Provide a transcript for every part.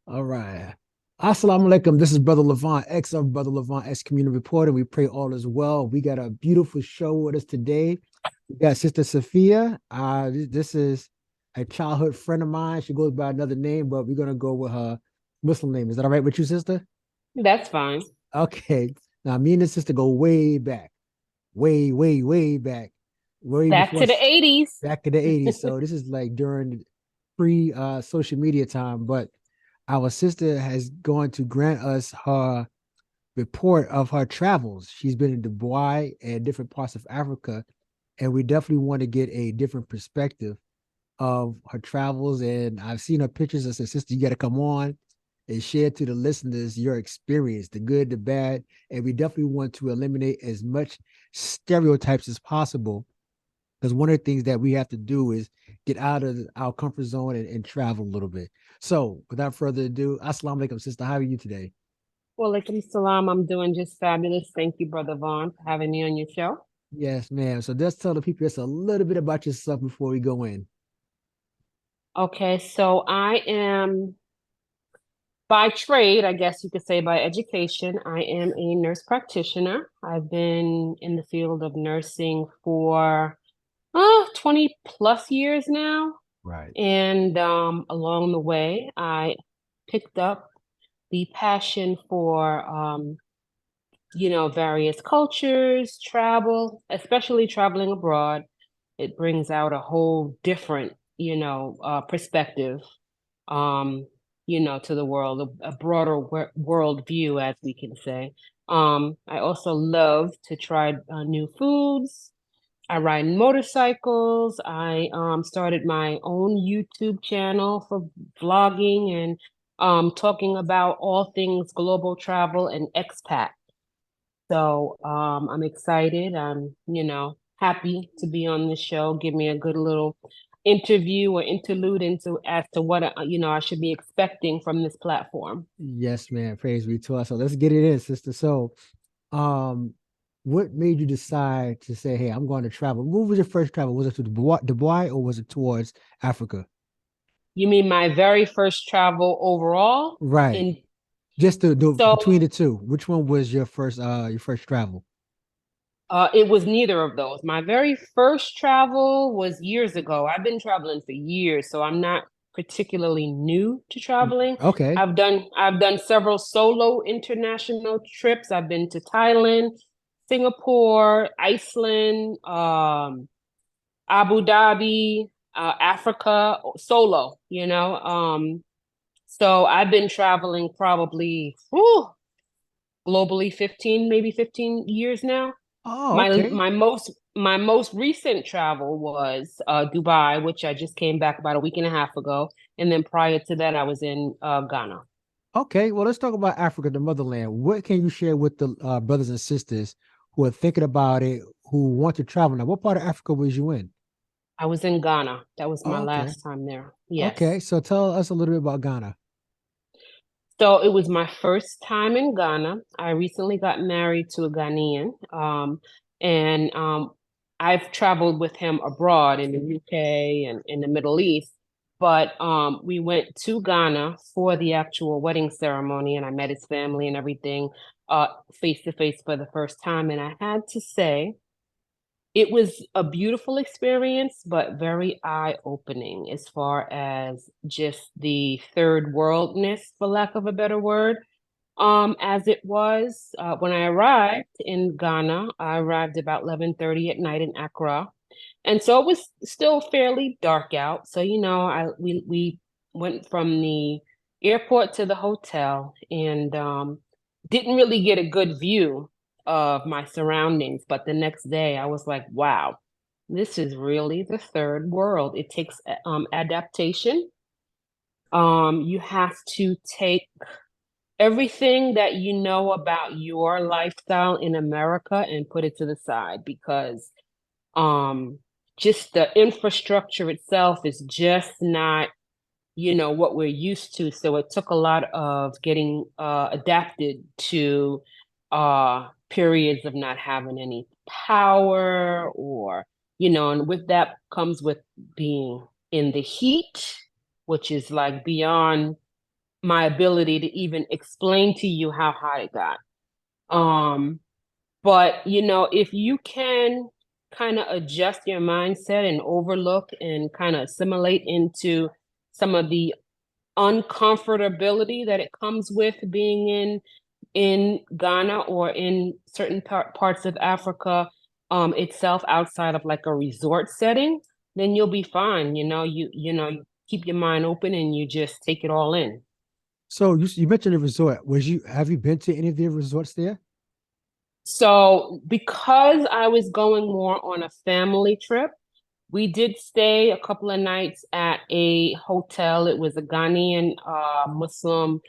All right. Assalamu alaikum. This is Brother Levant, ex of Brother Levant, ex community reporter. We pray all is well. We got a beautiful show with us today. We got Sister Saafiyah. This is a childhood friend of mine. She goes by another name, but we're gonna go with her Muslim name. Is that all right with you, sister? That's fine. Okay. Now, me and the sister go way back, way back, way Back before to the 80s. back to the 80s. So this is like during pre social media time, but our sister has gone to grant us her report of her travels. She's been in Dubai and different parts of Africa, and we definitely want to get a different perspective of her travels. And I've seen her pictures. I said, sister, you got to come on and share to the listeners your experience, the good, the bad. And we definitely want to eliminate as much stereotypes as possible. Because one of the things that we have to do is get out of our comfort zone and travel a little bit. So, without further ado, Assalamu alaikum, sister. How are you today? Walaikum salam. I'm doing just fabulous. Thank you, Brother Vaughn, for having me on your show. Yes, ma'am. So, just tell the people just a little bit about yourself before we go in. Okay, so I am by trade, I guess you could say by education, I am a nurse practitioner. I've been in the field of nursing for 20 plus years now. Right. And along the way, I picked up the passion for various cultures, travel, especially traveling abroad. It brings out a whole different, perspective, um, to the world, a broader world view, as we can say. I also love to try new foods. I ride motorcycles. I started my own YouTube channel for vlogging and talking about all things global travel and expat. So I'm excited. I'm, happy to be on this show. Give me a good little interview or interlude into as to what I should be expecting from this platform. Yes, ma'am. Praise be to us. So, let's get it in, sister. So, um, what made you decide to say, hey, I'm going to travel? What was your first travel? Was it to Dubai or was it towards Africa? You mean my very first travel overall? Right. And Just the between so the two. Which one was your first travel? it was neither of those. My very first travel was years ago. I've been traveling for years, so I'm not particularly new to traveling. Okay. I've done several solo international trips. I've been to Thailand, Singapore, Iceland, Abu Dhabi, Africa, solo, So I've been traveling probably globally 15, maybe 15 years now. Oh, My okay. my most my most recent travel was Dubai, which I just came back about a week and a half ago, and then prior to that, I was in Ghana. Okay, well, let's talk about Africa, the motherland. What can you share with the brothers and sisters who are thinking about it, who want to travel now? What part of Africa was you in? I was in Ghana. That was my Okay, last time there. okay. Yes. So tell us a little bit about Ghana. So it was my first time in Ghana. I recently got married to a Ghanaian, and I've traveled with him abroad in the UK and in the Middle East. But we went to Ghana for the actual wedding ceremony, and I met his family and everything face to face for the first time. And I had to say, it was a beautiful experience, but very eye-opening as far as just the third worldness, for lack of a better word. As it was when I arrived in Ghana, I arrived about 11:30 at night in Accra, and so it was still fairly dark out. So we went from the airport to the hotel, and didn't really get a good view of my surroundings. But the next day, I was like, "Wow, this is really the third world." It takes adaptation. You have to take everything that you know about your lifestyle in America and put it to the side because um just the infrastructure itself is just not, what we're used to. So it took a lot of getting adapted to periods of not having any power or, and with that comes with being in the heat, which is like beyond my ability to even explain to you how hot it got. Um, but if you can kind of adjust your mindset and overlook and kind of assimilate into some of the uncomfortability that it comes with being in Ghana or in certain parts of Africa itself outside of like a resort setting, then you'll be fine. You keep your mind open and you just take it all in. So you mentioned a resort. Have you been to any of the resorts there? So because I was going more on a family trip, we did stay a couple of nights at a hotel. It was a Ghanaian Muslim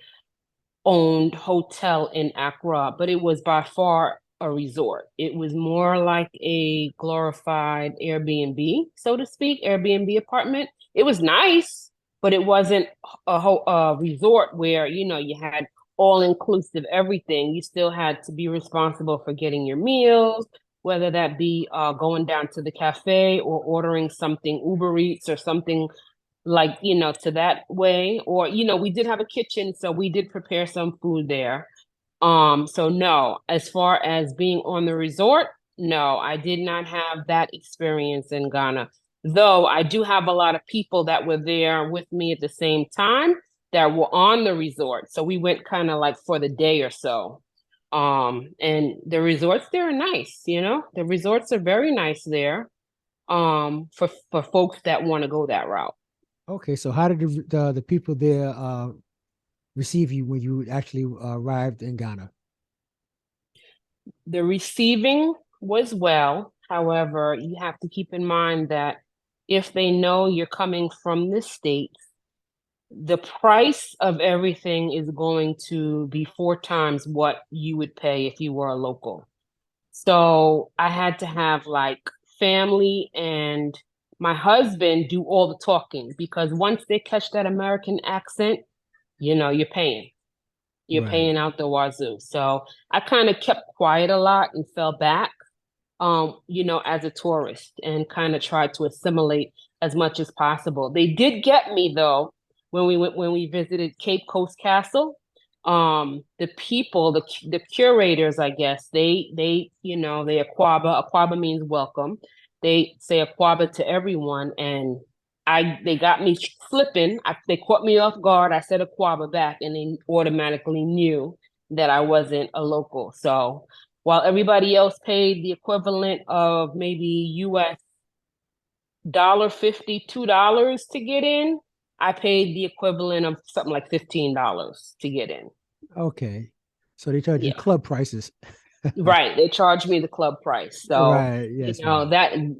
owned hotel in Accra, but it was by far a resort. It was more like a glorified Airbnb, so to speak, Airbnb apartment. It was nice, but it wasn't a resort where, you had all inclusive everything. You still had to be responsible for getting your meals, whether that be going down to the cafe or ordering something Uber Eats or something like to that way, or we did have a kitchen, so we did prepare some food there. So no, as far as being on the resort, no, I did not have that experience in Ghana, though I do have a lot of people that were there with me at the same time that were on the resort, so we went kind of like for the day or so. And the resorts there are nice, the resorts are very nice there, for folks that want to go that route. Okay, so how did the people there receive you when you actually arrived in Ghana? The receiving was well. However, you have to keep in mind that if they know you're coming from the States, the price of everything is going to be 4 times what you would pay if you were a local. So I had to have like family and my husband do all the talking because once they catch that American accent, you're paying. You're Right. paying out the wazoo. So I kind of kept quiet a lot and fell back, as a tourist and kind of tried to assimilate as much as possible. They did get me though when we visited Cape Coast Castle. The people, the curators, I guess, they Aquaba. Aquaba means welcome. They say Aquaba to everyone, and they got me slipping. They caught me off guard. I said Aquaba back, and they automatically knew that I wasn't a local. So while everybody else paid the equivalent of maybe US $1.50, $2 to get in, I paid the equivalent of something like $15 to get in. Okay. So they charge you Yeah. club prices. Right. They charged me the club price. So, Right. Yes, ma'am.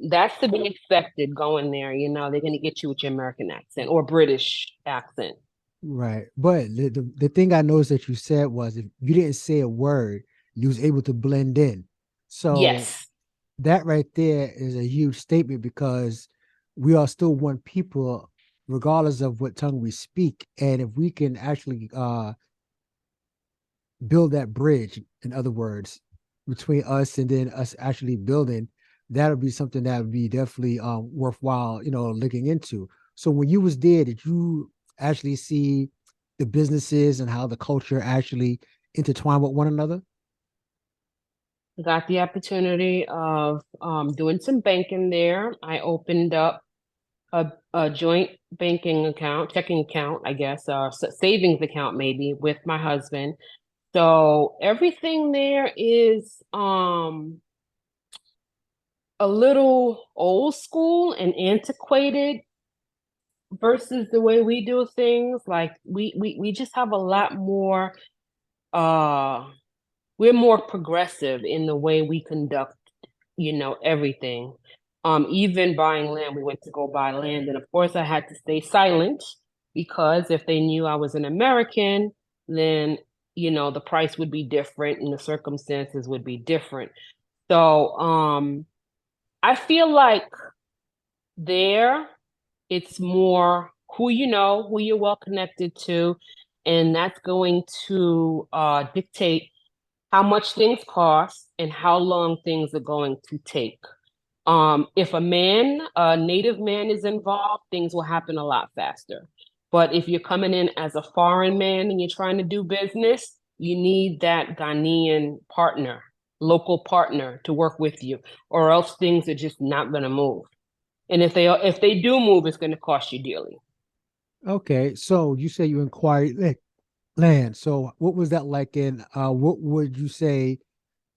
that's to be expected going there. They're gonna get you with your American accent or British accent. Right. But the thing I noticed that you said was if you didn't say a word, you was able to blend in. So Yes. that right there is a huge statement because we are still one people, regardless of what tongue we speak. And if we can actually build that bridge, in other words, between us and then us actually building, that'll be something that would be definitely worthwhile, looking into. So when you was there, did you actually see the businesses and how the culture actually intertwine with one another? Got the opportunity of doing some banking there. I opened up a joint banking account, checking account, I guess, or savings account maybe with my husband. So everything there is a little old school and antiquated versus the way we do things. Like we just have a lot more uh we're more progressive in the way we conduct, everything. Even buying land, we went to go buy land, and of course, I had to stay silent because if they knew I was an American, then the price would be different and the circumstances would be different. So, I feel like there it's more who you know, who you're well connected to, and that's going to dictate how much things cost and how long things are going to take. If a native man is involved, things will happen a lot faster. But if you're coming in as a foreign man and you're trying to do business, you need that Ghanaian partner, local partner to work with you, or else things are just not going to move. And if they do move, it's going to cost you dearly. Okay, so you say you inquired land. So what was that like in what would you say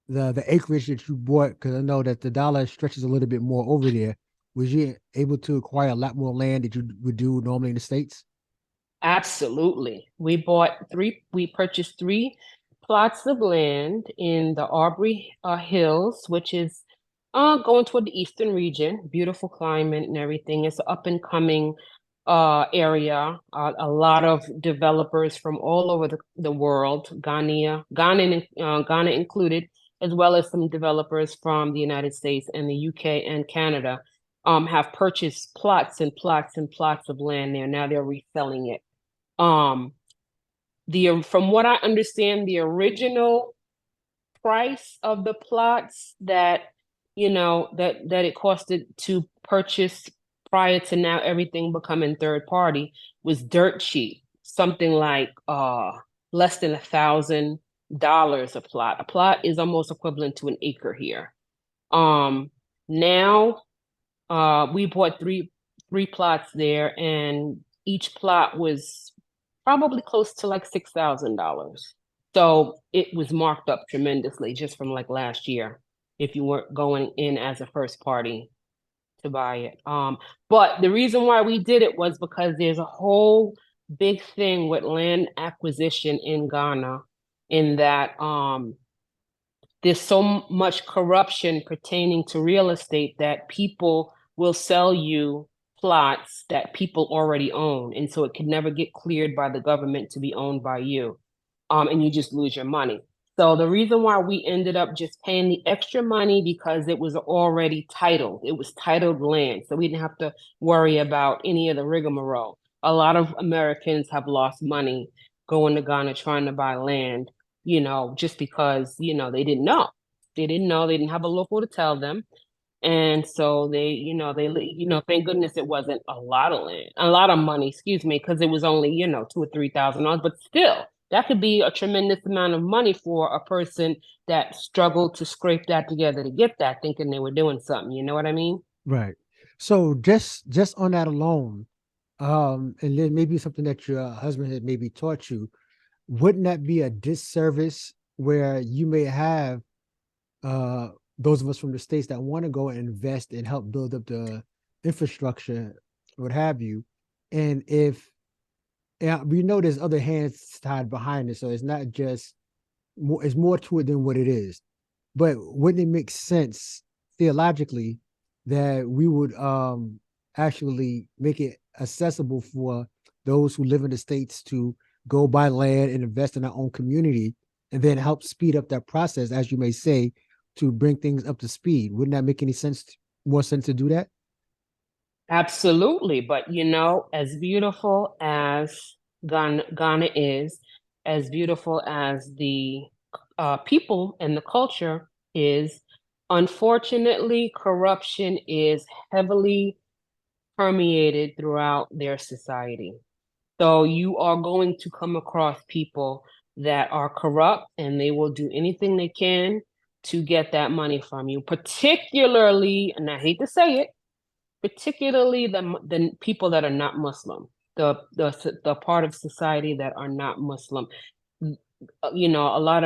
the acreage that you bought? Because I know that the dollar stretches a little bit more over there. Was you able to acquire a lot more land that you would do normally in the States? Absolutely. We purchased three plots of land in the Aubrey Hills, which is going toward the eastern region. Beautiful climate and everything. It's an up and coming area. A lot of developers from all over the world, Ghana included, as well as some developers from the United States and the UK and Canada, have purchased plots and plots and plots of land there. Now they're reselling it. Um, the From what I understand, the original price of the plots that it costed to purchase prior to now everything becoming third party was dirt cheap, something like less than $1,000 a plot. A plot is almost equivalent to an acre here. Now we bought three plots there, and each plot was probably close to like $6,000. So it was marked up tremendously just from like last year if you weren't going in as a first party to buy it. But the reason why we did it was because there's a whole big thing with land acquisition in Ghana, in that there's so much corruption pertaining to real estate that people will sell you plots that people already own. And so it can never get cleared by the government to be owned by you. And you just lose your money. So the reason why we ended up just paying the extra money because it was already titled. It was titled land. So we didn't have to worry about any of the rigmarole. A lot of Americans have lost money going to Ghana trying to buy land, just because, they didn't know. They didn't know, they didn't have a local to tell them. And so thank goodness it wasn't a lot of land, a lot of money, excuse me, because it was only, $2 or $3,000, but still, that could be a tremendous amount of money for a person that struggled to scrape that together to get that, thinking they were doing something. You know what I mean? Right. So just on that alone, and then maybe something that your husband had maybe taught you, wouldn't that be a disservice where you may have uh those of us from the States that want to go and invest and help build up the infrastructure, what have you, and if yeah, we know there's other hands tied behind it, so it's not just more, it's more to it than what it is. But wouldn't it make sense theologically that we would actually make it accessible for those who live in the States to go buy land and invest in our own community and then help speed up that process, as you may say, to bring things up to speed? Wouldn't that make any sense, more sense to do that? Absolutely. But as beautiful as Ghana is, as beautiful as the people and the culture is, unfortunately, corruption is heavily permeated throughout their society. So you are going to come across people that are corrupt, and they will do anything they can to get that money from you, particularly, and I hate to say it, particularly the people that are not Muslim, the part of society that are not Muslim. A lot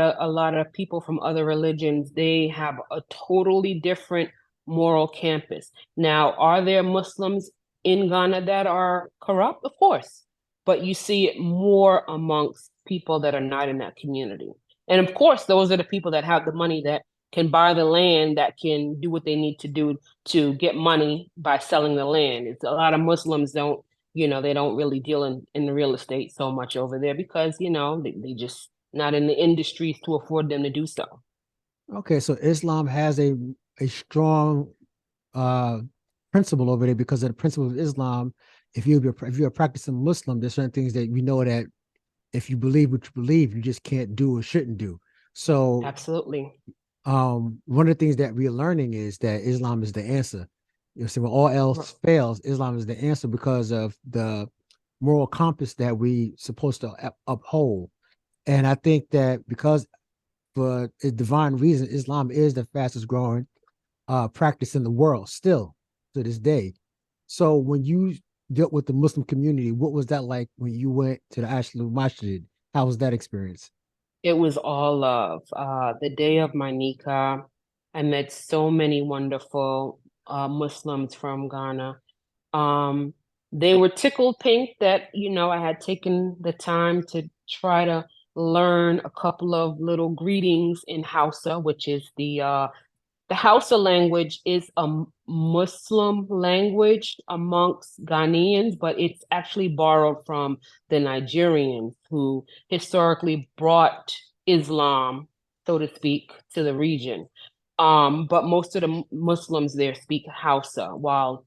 of people from other religions, they have a totally different moral campus. Now, are there Muslims in Ghana that are corrupt? Of course, but you see it more amongst people that are not in that community. And of course, those are the people that have the money, that can buy the land, that can do what they need to do to get money by selling the land. It's a lot of Muslims they don't really deal in the real estate so much over there because, they just not in the industries to afford them to do so. Okay, so Islam has a strong uh principle over there because of the principle of Islam. If you're a practicing Muslim, there's certain things that we know that if you believe what you believe, you just can't do or shouldn't do. So Absolutely. one of the things that we're learning is that Islam is the answer. So when all else fails, Islam is the answer because of the moral compass that we supposed to uphold. And I think that because for a divine reason, Islam is the fastest growing practice in the world still to this day. So when you dealt with the Muslim community, what was that like when you went to the actual masjid? How was that experience? It was all love. The day of my nikah, I met so many wonderful Muslims from Ghana. Um, they were tickled pink that, I had taken the time to try to learn a couple of little greetings in Hausa, which is the Hausa language is a Muslim language amongst Ghanaians, but it's actually borrowed from the Nigerians who historically brought Islam, so to speak, to the region. But most of the Muslims there speak Hausa, while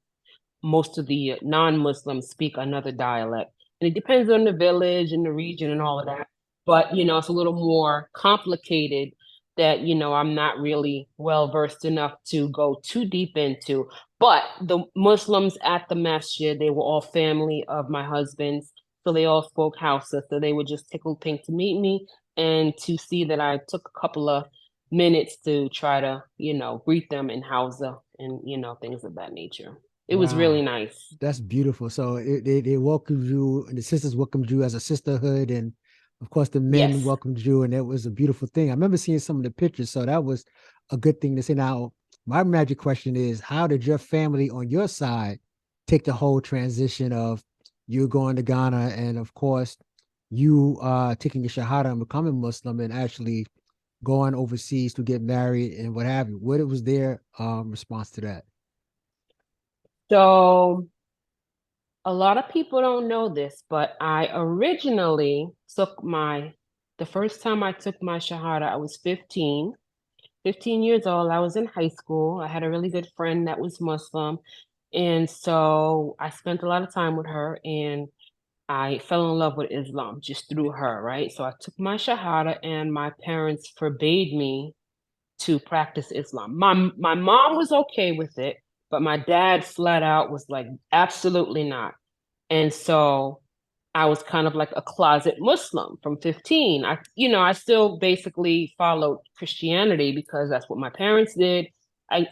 most of the non-Muslims speak another dialect. And it depends on the village and the region and all of that. But, it's a little more complicated that, I'm not really well versed enough to go too deep into. But the Muslims at the masjid, they were all family of my husband's. So they all spoke Hausa. So they were just tickled pink to meet me and to see that I took a couple of minutes to try to, greet them in Hausa and, things of that nature. It was really Wow. nice. That's beautiful. So it welcomed you, and the sisters welcomed you as a sisterhood, and of course the men Yes. welcomed you, and it was a beautiful thing. I remember seeing some of the pictures, so that was a good thing to see. Now, my magic question is, how did your family on your side take the whole transition of you going to Ghana, and of course you taking your shahada and becoming Muslim, and actually going overseas to get married and what have you? What was their response to that? So a lot of people don't know this, but I originally the first time I took my Shahada, I was 15 years old. I was in high school. I had a really good friend that was Muslim. And so I spent a lot of time with her and I fell in love with Islam just through her, right? So I took my Shahada and my parents forbade me to practice Islam. My mom was okay with it, but my dad flat out was like, absolutely not. And so I was kind of like a closet Muslim from 15. I still basically followed Christianity because that's what my parents did. I,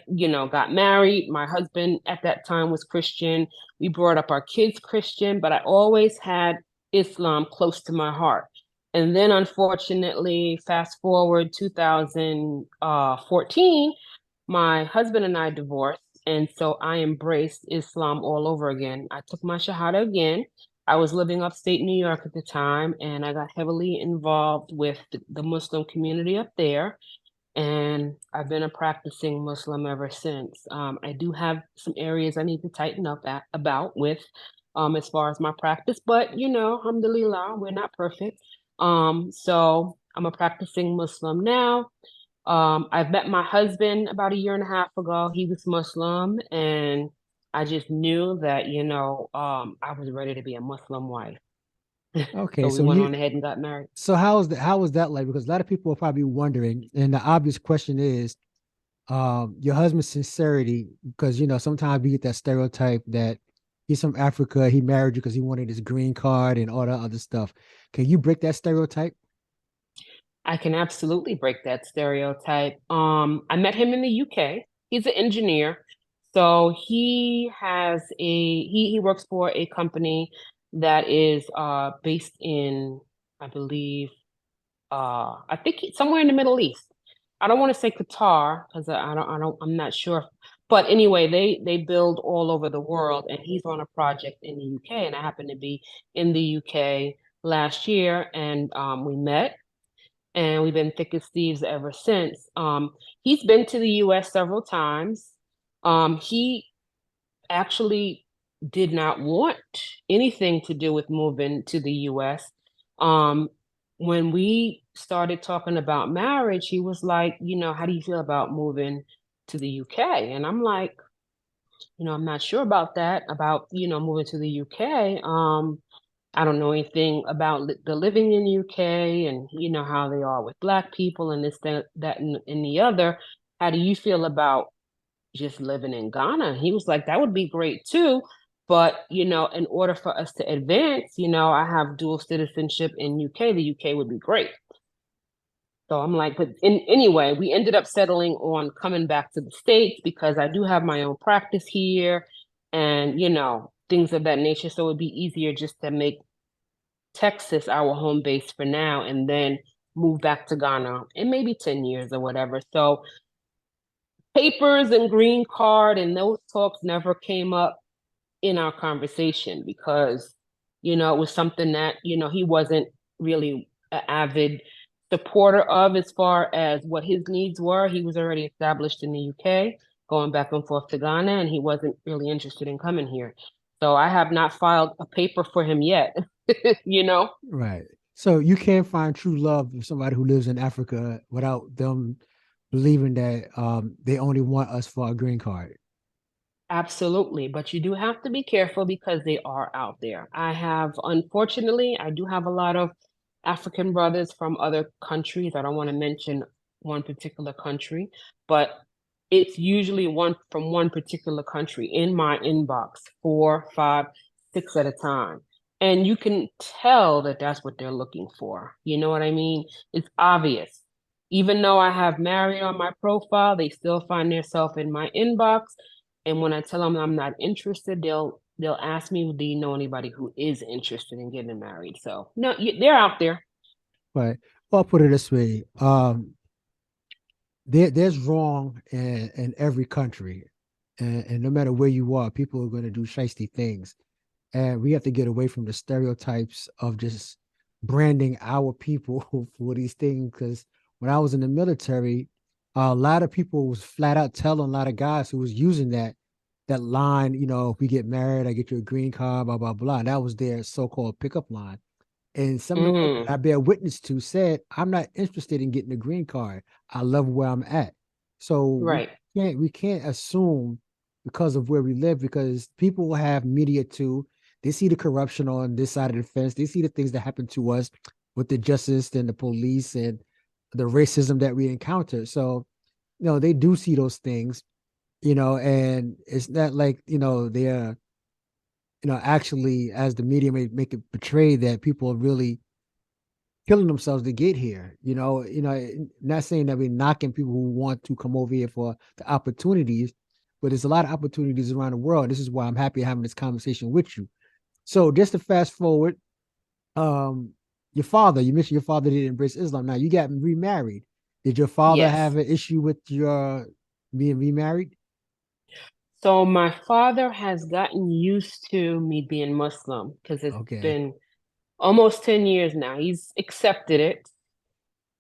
got married. My husband at that time was Christian. We brought up our kids Christian, but I always had Islam close to my heart. And then unfortunately, fast forward 2014, my husband and I divorced. And so I embraced Islam all over again. I took my Shahada again. I was living upstate New York at the time, and I got heavily involved with the Muslim community up there. And I've been a practicing Muslim ever since. I do have some areas I need to tighten up about with as far as my practice, but alhamdulillah, we're not perfect. So I'm a practicing Muslim now. I've met my husband about a year and a half ago. He was Muslim, and I just knew that, I was ready to be a Muslim wife. Okay, So we so went you on ahead and got married. so how was that like? Because a lot of people are probably wondering, and the obvious question is, your husband's sincerity, because sometimes we get that stereotype that he's from Africa, he married you because he wanted his green card and all that other stuff. Can you break that stereotype? I can absolutely break that stereotype. I met him in the UK. He's an engineer. So he works for a company that is based in, I believe, somewhere in the Middle East. I don't want to say Qatar because I'm not sure. But anyway, they build all over the world, and he's on a project in the UK, and I happened to be in the UK last year, and we met, and we've been thick as thieves ever since. He's been to the US several times. He actually did not want anything to do with moving to the US. Um, when we started talking about marriage, he was like, how do you feel about moving to the UK? And I'm like, I'm not sure about that, about, moving to the UK. I don't know anything about the living in UK and how they are with Black people and this, that, and the other. How do you feel about just living in Ghana? He was like, that would be great too. But, in order for us to advance, I have dual citizenship in UK. The UK would be great. So I'm like, but anyway, we ended up settling on coming back to the States because I do have my own practice here and, things of that nature. So it'd be easier just to make Texas our home base for now and then move back to Ghana in maybe 10 years or whatever. So papers and green card and those talks never came up in our conversation because, it was something that, he wasn't really an avid supporter of as far as what his needs were. He was already established in the UK, going back and forth to Ghana, and he wasn't really interested in coming here. So I have not filed a paper for him yet, you know? Right. So you can't find true love with somebody who lives in Africa without them believing that they only want us for a green card. Absolutely, but you do have to be careful because they are out there. Unfortunately, I do have a lot of African brothers from other countries. I don't want to mention one particular country, but it's usually one from one particular country in my inbox, 4, 5, 6 at a time. And you can tell that that's what they're looking for. You know what I mean? It's obvious. Even though I have married on my profile, they still find themselves in my inbox, and when I tell them I'm not interested, they'll ask me, "Do you know anybody who is interested in getting married?" So no, they're out there. But well, I'll put it this way: there's wrong in every country, and no matter where you are, people are going to do shiesty things, and we have to get away from the stereotypes of just branding our people for these things. Because when I was in the military, a lot of people was flat out telling a lot of guys who was using that line, if we get married, I get you a green card, blah blah blah. That was their so-called pickup line. And some of the women Mm, I bear witness to said, I'm not interested in getting a green card. I love where I'm at. So right. we can't assume because of where we live, because people will have media too. They see the corruption on this side of the fence. They see the things that happen to us with the justice and the police and the racism that we encounter. So, they do see those things, and it's not like, they're, actually, as the media may make it portray, that people are really killing themselves to get here. Not saying that we're knocking people who want to come over here for the opportunities, but there's a lot of opportunities around the world. This is why I'm happy having this conversation with you. So just to fast forward, um, you mentioned your father didn't embrace Islam. Now you got remarried. Did your father Yes. have an issue with your being remarried? So my father has gotten used to me being Muslim because it's Okay. been almost 10 years now. He's accepted it.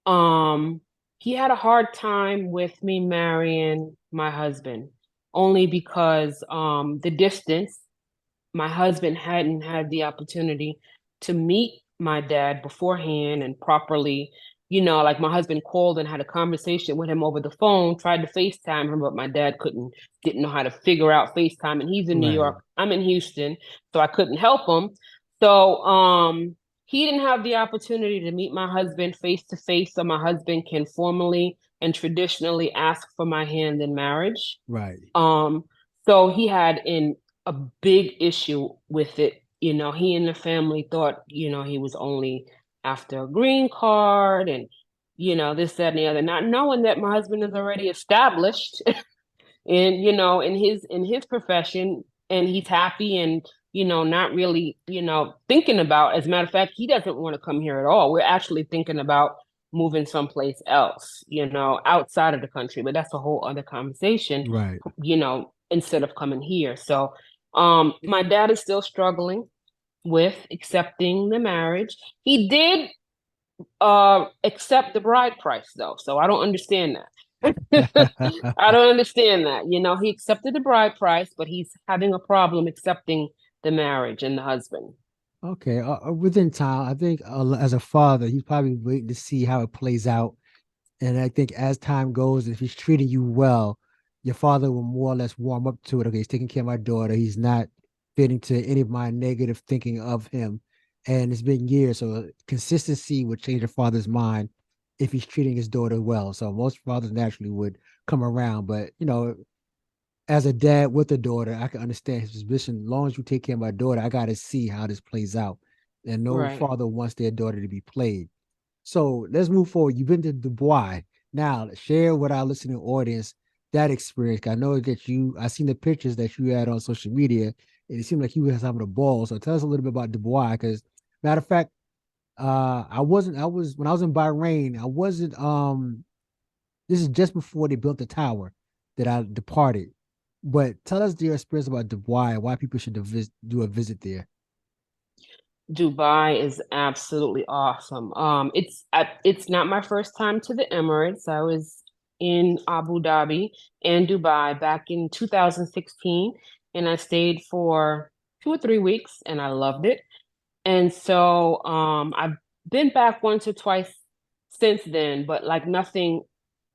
Um, he had a hard time with me marrying my husband only because the distance. My husband hadn't had the opportunity to meet my dad beforehand and properly, like my husband called and had a conversation with him over the phone, tried to FaceTime him, but my dad didn't know how to figure out FaceTime. And he's in New Right. York, I'm in Houston, so I couldn't help him. So he didn't have the opportunity to meet my husband face to face, so my husband can formally and traditionally ask for my hand in marriage. Right. Um, so he had a big issue with it. He and the family thought, he was only after a green card and, this, that, and the other, not knowing that my husband is already established in, in his profession, and he's happy and, not really, thinking about, as a matter of fact, he doesn't want to come here at all. We're actually thinking about moving someplace else, outside of the country, but that's a whole other conversation, Right. instead of coming here. So my dad is still struggling with accepting the marriage. He did accept the bride price though, so I don't understand that. I don't understand that. He accepted the bride price, but he's having a problem accepting the marriage and the husband. Okay, within time, I think as a father, he's probably waiting to see how it plays out. And I think as time goes, if he's treating you well, your father will more or less warm up to it. Okay, he's taking care of my daughter. He's not fitting to any of my negative thinking of him. And it's been years, so consistency would change a father's mind if he's treating his daughter well. So most fathers naturally would come around, but as a dad with a daughter, I can understand his position. As long as you take care of my daughter, I got to see how this plays out. And no Right. father wants their daughter to be played. So let's move forward. You've been to Dubai. Now, share with our listening audience that experience. I know that I seen the pictures that you had on social media, and it seemed like you was having a ball. So tell us a little bit about Dubai. Because, matter of fact, when I was in Bahrain, I wasn't, this is just before they built the tower that I departed. But tell us your experience about Dubai, why people should do a visit there. Dubai is absolutely awesome. It's not my first time to the Emirates. I was in Abu Dhabi and Dubai back in 2016, and I stayed for 2 or 3 weeks, and I loved it. And so I've been back once or twice since then, but like nothing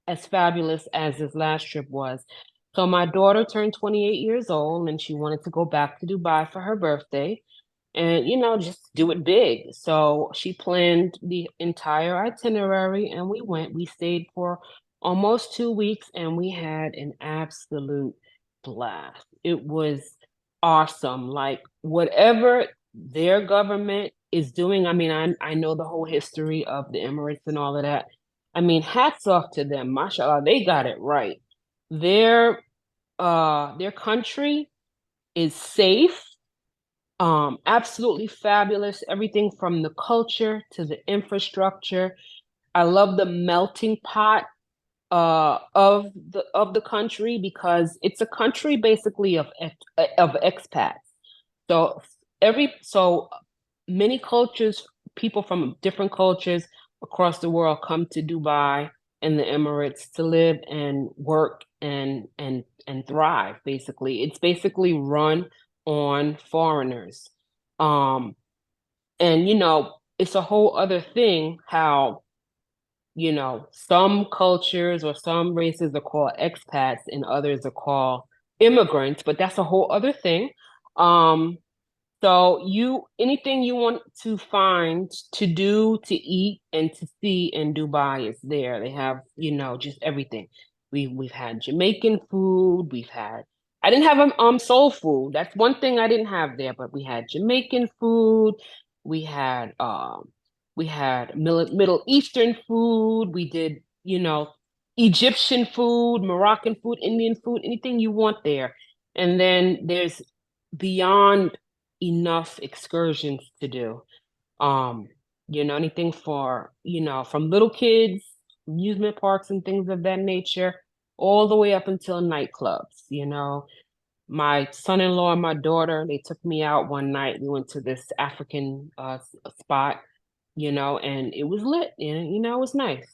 as fabulous as this last trip was. So my daughter turned 28 years old, and she wanted to go back to Dubai for her birthday and just do it big. So she planned the entire itinerary and we went. We stayed for almost 2 weeks and we had an absolute blast. It was awesome. Like whatever their government is doing, I mean, I know the whole history of the Emirates and all of that. I mean, hats off to them. Mashallah, they got it right. Their their country is safe, absolutely fabulous. Everything from the culture to the infrastructure. I love the melting pot of the country because it's a country basically of expats. So so many cultures, people from different cultures across the world come to Dubai and the Emirates to live and work and thrive, basically. It's basically run on foreigners. Um, and it's a whole other thing how, some cultures or some races are called expats and others are called immigrants, but that's a whole other thing. Um, so anything you want to find, to do, to eat, and to see in Dubai is there. They have, just everything. We've had Jamaican food. I didn't have soul food. That's one thing I didn't have there, but we had Jamaican food. We had Middle Eastern food. We did, Egyptian food, Moroccan food, Indian food, anything you want there. And then there's beyond enough excursions to do. Um, anything for, from little kids, amusement parks and things of that nature, all the way up until nightclubs. My son-in-law and my daughter, they took me out one night. We went to this African spot, and it was lit and it was nice.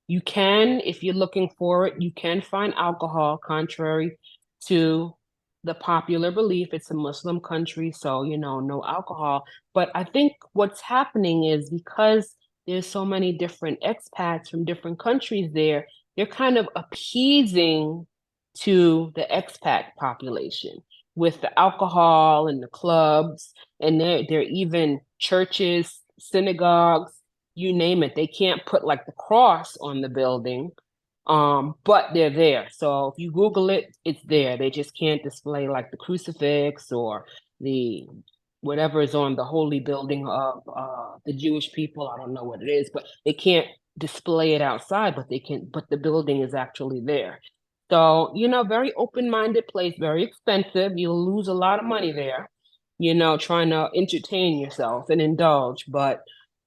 You can, if you're looking for it, you can find alcohol, contrary to the popular belief. It's a Muslim country, so no alcohol. But I think what's happening is because there's so many different expats from different countries there, they're kind of appeasing to the expat population with the alcohol and the clubs, and they're even churches, synagogues, you name it. They can't put like the cross on the building, but they're there. So if you Google it, it's there. They just can't display like the crucifix or the whatever is on the holy building of the Jewish people. I don't know what it is, but they can't display it outside, but they can. But the building is actually there. So very open-minded place, very expensive. You'll lose a lot of money there, trying to entertain yourself and indulge. But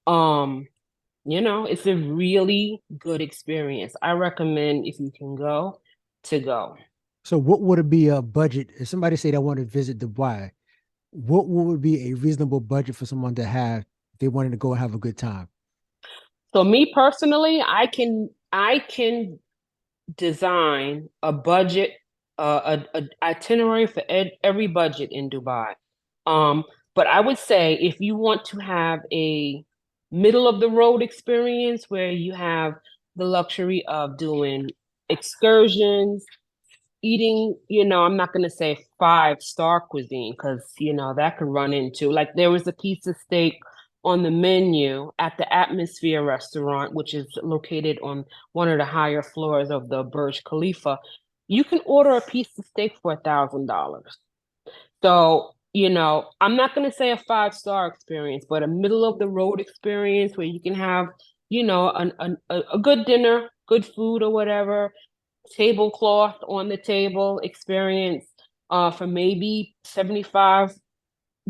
it's a really good experience. I recommend if you can go to go. So, what would it be a budget if somebody say they want to visit Dubai? What would be a reasonable budget for someone to have if they wanted to go and have a good time? So me personally, I can design a budget, a itinerary for every budget in Dubai. Um, but I would say if you want to have a middle of the road experience where you have the luxury of doing excursions, eating, I'm not going to say five-star cuisine because, that could run into like there was a piece of steak on the menu at the Atmosphere restaurant, which is located on one of the higher floors of the Burj Khalifa. you can order a piece of steak for $1,000. So, I'm not going to say a five-star experience, but a middle of the road experience where you can have, a good dinner, good food or whatever, tablecloth on the table experience for maybe $75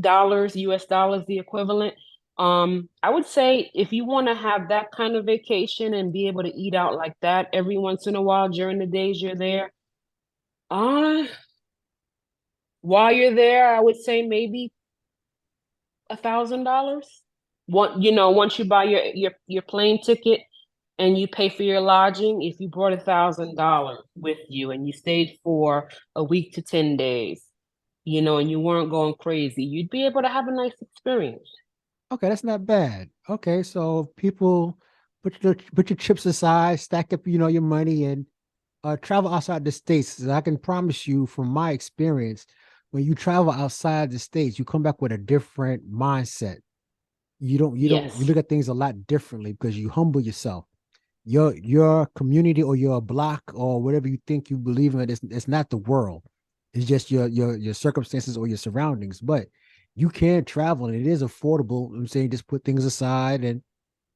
US dollars, the equivalent. I would say if you want to have that kind of vacation and be able to eat out like that every once in a while during the days you're there, uh, while you're there, I would say maybe $1,000. Once you buy your plane ticket and you pay for your lodging, if you brought $1,000 with you and you stayed for a week to 10 days, and you weren't going crazy, you'd be able to have a nice experience. Okay, that's not bad. Okay, so people put your chips aside, stack up, your money, and travel outside the states. 'Cause I can promise you, from my experience, when you travel outside the states, you come back with a different mindset. You Yes. look at things a lot differently because you humble yourself. Your community or your block or whatever you think you believe in, it's not the world. It's just your circumstances or your surroundings. But you can travel and it is affordable. I'm saying just put things aside and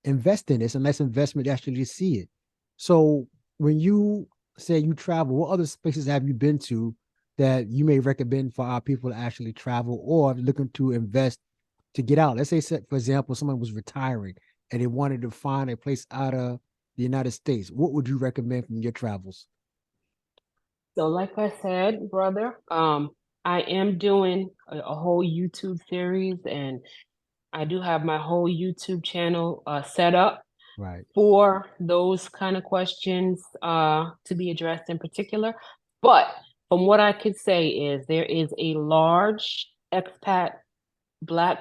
invest in it. It's a nice investment to actually see it. So when you say you travel, what other spaces have you been to that you may recommend for our people to actually travel or looking to invest to get out? Let's say, for example, someone was retiring and they wanted to find a place out of the United States. What would you recommend from your travels? So, like I said, brother, I am doing a whole YouTube series, and I do have my whole YouTube channel set up Right. for those kind of questions to be addressed in particular. But from what I could say is there is a large expat black,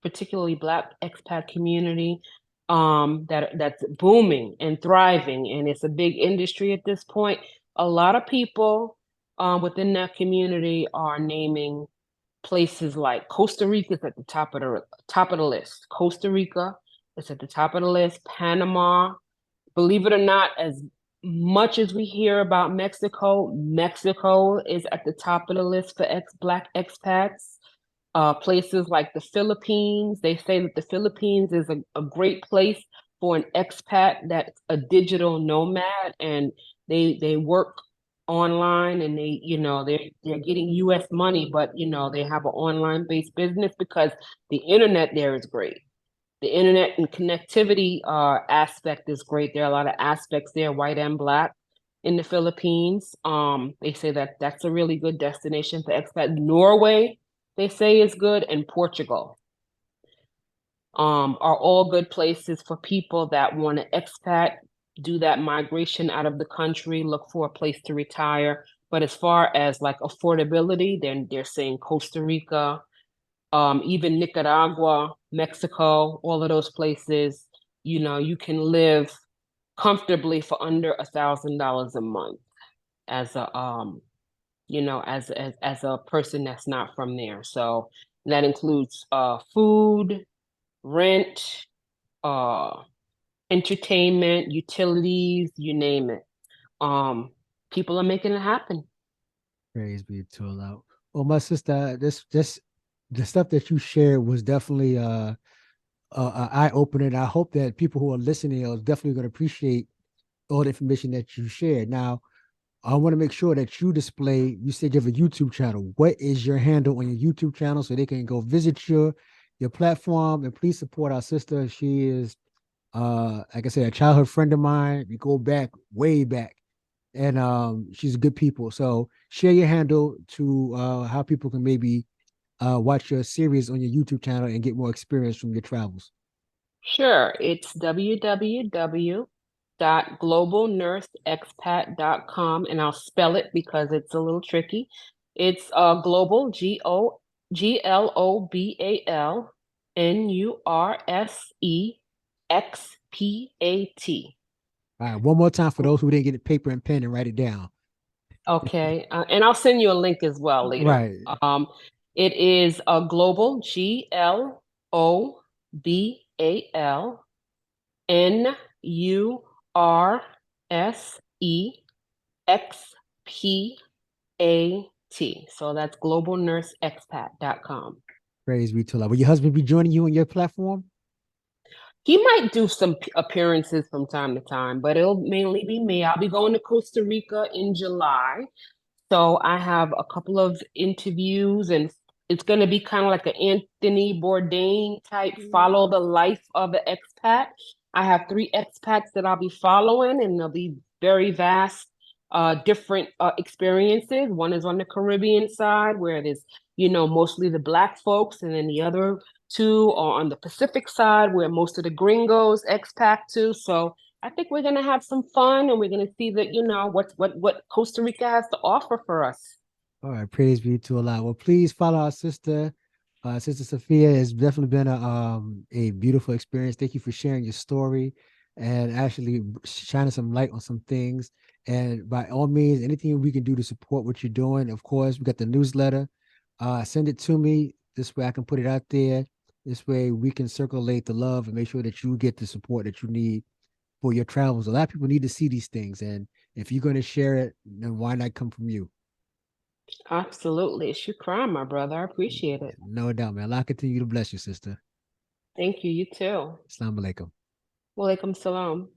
particularly black expat community that's booming and thriving, and it's a big industry at this point. A lot of people within that community are naming places like Costa Rica is at the top of the list. Costa Rica is at the top of the list. Panama, believe it or not, as much as we hear about Mexico, Mexico is at the top of the list for Black expats. Places like the Philippines, they say that the Philippines is a great place for an expat that's a digital nomad, and they work online, and they're getting US money, but they have an online based business because the internet there is great. The internet and connectivity aspect is great. There are a lot of aspects there, white and black, in the Philippines. They say that that's a really good destination for expat. Norway, they say, is good, and Portugal are all good places for people that want to expat, do that migration out of the country, look for a place to retire. But as far as like affordability, then they're saying Costa Rica, even Nicaragua, Mexico, all of those places, you can live comfortably for under $1,000 a month as as a person that's not from there. So that includes food, rent, uh, entertainment, utilities, you name it. Um, People are making it happen. Praise be to Allah. Well, my sister, this the stuff that you shared was definitely eye opening. I hope that people who are listening are definitely going to appreciate all the information that you shared. Now, I want to make sure that you display. You said you have a YouTube channel. What is your handle on your YouTube channel so they can go visit your platform and please support our sister. She is, like I said, a childhood friend of mine. We go back way back, and she's good people. So share your handle to how people can maybe watch your series on your YouTube channel and get more experience from your travels. Sure, it's www.globalnurseexpat.com, and I'll spell it because it's a little tricky. It's global, GLOBALNURSEXPAT. All right, one more time for those who didn't get a paper and pen and write it down. Okay, and I'll send you a link as well later. Right. Um, it is a global, GLOBALNURSEXPAT So that's globalnurseexpat.com. Praise be to Allah. Will your husband be joining you on your platform? He might do some appearances from time to time, but it'll mainly be me. I'll be going to Costa Rica in July. So I have a couple of interviews, and it's going to be kind of like an Anthony Bourdain type follow the life of an expat. I have three expats that I'll be following, and they'll be very vast, different experiences. One is on the Caribbean side, where it is, mostly the Black folks, and then the other two are on the Pacific side, where most of the gringos expat to. So I think we're gonna have some fun, and we're gonna see that what Costa Rica has to offer for us. All right, praise be to Allah. Well, please follow our sister. Sister Saafiyah has definitely been a beautiful experience. Thank you for sharing your story and actually shining some light on some things. And by all means, anything we can do to support what you're doing, of course, we got the newsletter. Send it to me. This way I can put it out there. This way we can circulate the love and make sure that you get the support that you need for your travels. A lot of people need to see these things. And if you're going to share it, then why not come from you? Absolutely. Shukran, my brother. I appreciate it. No doubt, man. Allah continue to bless you, sister. Thank you. You too. Assalamu alaikum. Walaikum salam.